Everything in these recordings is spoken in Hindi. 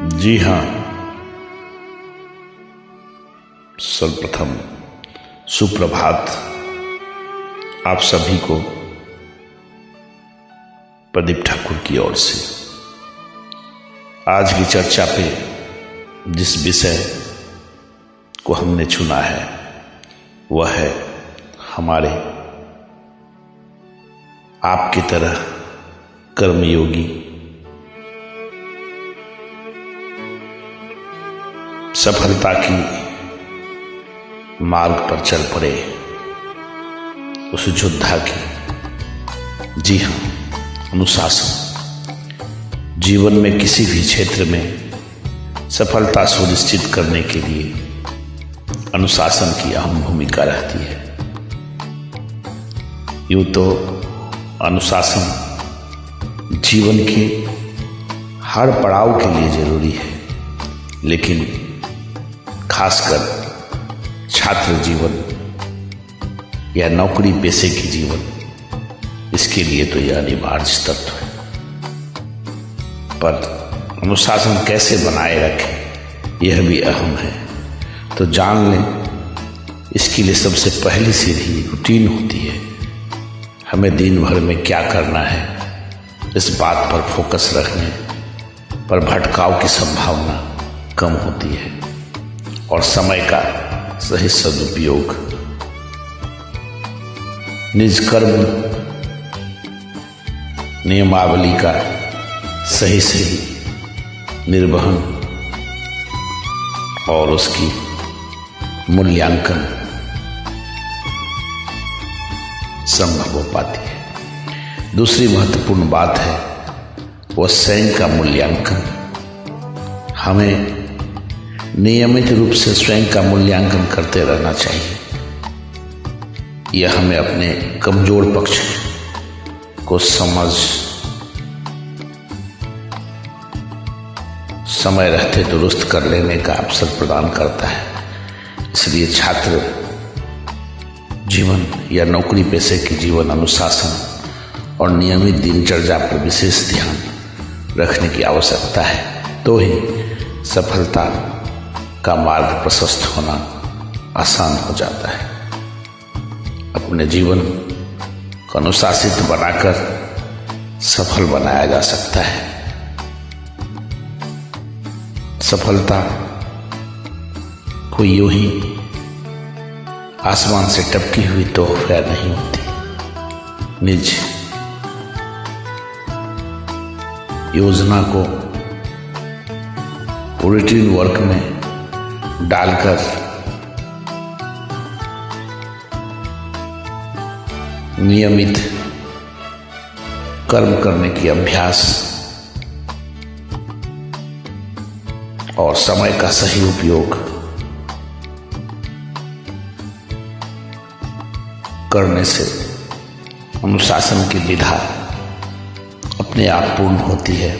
जी हाँ, सर्वप्रथम सुप्रभात आप सभी को प्रदीप ठाकुर की ओर से। आज की चर्चा पे जिस विषय को हमने चुना है वह है हमारे आपकी तरह कर्मयोगी सफलता की मार्ग पर चल पड़े उस योद्धा की। जी हाँ, अनुशासन जीवन में किसी भी क्षेत्र में सफलता सुनिश्चित करने के लिए अनुशासन की अहम भूमिका रहती है। यूं तो अनुशासन जीवन के हर पड़ाव के लिए जरूरी है, लेकिन खासकर छात्र जीवन या नौकरी पेशे की जीवन, इसके लिए तो यह अनिवार्य तत्व है। पर अनुशासन कैसे बनाए रखें यह भी अहम है। तो जान लें, इसके लिए सबसे पहली सीढ़ी रूटीन होती है। हमें दिन भर में क्या करना है, इस बात पर फोकस रखने पर भटकाव की संभावना कम होती है और समय का सही सदुपयोग, निज कर्म नियमावली का सही निर्वहन और उसकी मूल्यांकन संभव हो पाती है। दूसरी महत्वपूर्ण बात है वह स्वयं का मूल्यांकन। हमें नियमित रूप से स्वयं का मूल्यांकन करते रहना चाहिए। यह हमें अपने कमजोर पक्ष को समझ समय रहते दुरुस्त कर लेने का अवसर प्रदान करता है। इसलिए छात्र जीवन या नौकरी पेशे की जीवन अनुशासन और नियमित दिनचर्या पर विशेष ध्यान रखने की आवश्यकता है, तो ही सफलता का मार्ग प्रशस्त होना आसान हो जाता है। अपने जीवन को अनुशासित बनाकर सफल बनाया जा सकता है। सफलता कोई यूं ही आसमान से टपकी हुई तोहफा नहीं होती। निज योजना को रूटीन वर्क में डालकर नियमित कर्म करने की अभ्यास और समय का सही उपयोग करने से अनुशासन की विधा अपने आप पूर्ण होती है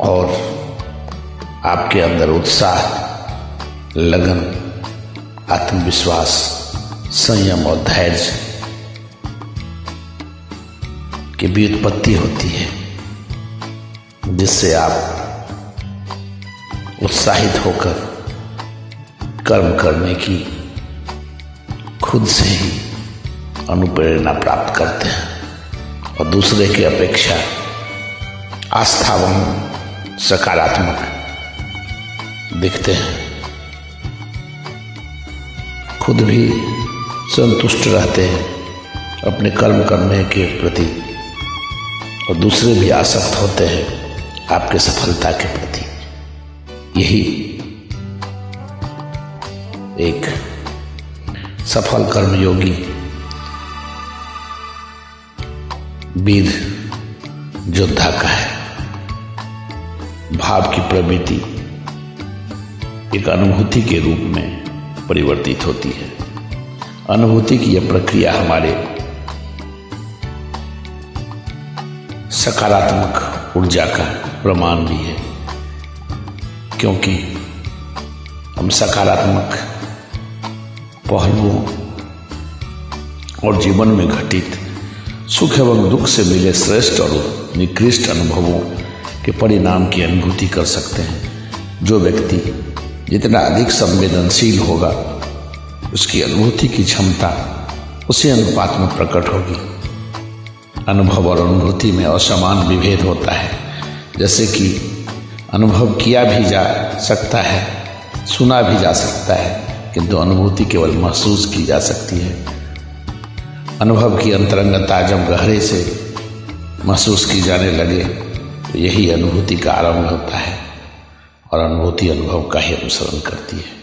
और आपके अंदर उत्साह, लगन, आत्मविश्वास, संयम और धैर्य की भी उत्पत्ति होती है, जिससे आप उत्साहित होकर कर्म करने की खुद से ही अनुप्रेरणा प्राप्त करते हैं और दूसरे की अपेक्षा आस्थावान, सकारात्मक दिखते हैं। खुद भी संतुष्ट रहते हैं अपने कर्म करने के प्रति और दूसरे भी आसक्त होते हैं आपके सफलता के प्रति। यही एक सफल कर्मयोगी वीर योद्धा का है। भाव की प्रवृत्ति एक अनुभूति के रूप में परिवर्तित होती है। अनुभूति की यह प्रक्रिया हमारे सकारात्मक ऊर्जा का प्रमाण भी है, क्योंकि हम सकारात्मक पहलुओं और जीवन में घटित सुख एवं दुख से मिले श्रेष्ठ और निकृष्ट अनुभवों के परिणाम की अनुभूति कर सकते हैं। जो व्यक्ति जितना अधिक संवेदनशील होगा, उसकी अनुभूति की क्षमता उसी अनुपात में प्रकट होगी। अनुभव और अनुभूति में असमान विभेद होता है। जैसे कि अनुभव किया भी जा सकता है, सुना भी जा सकता है, किंतु अनुभूति केवल महसूस की जा सकती है। अनुभव की अंतरंगता जब गहरे से महसूस की जाने लगे तो यही अनुभूति का आरंभ होता है और अनुभूति अनुभव का ही अनुसरण करती है।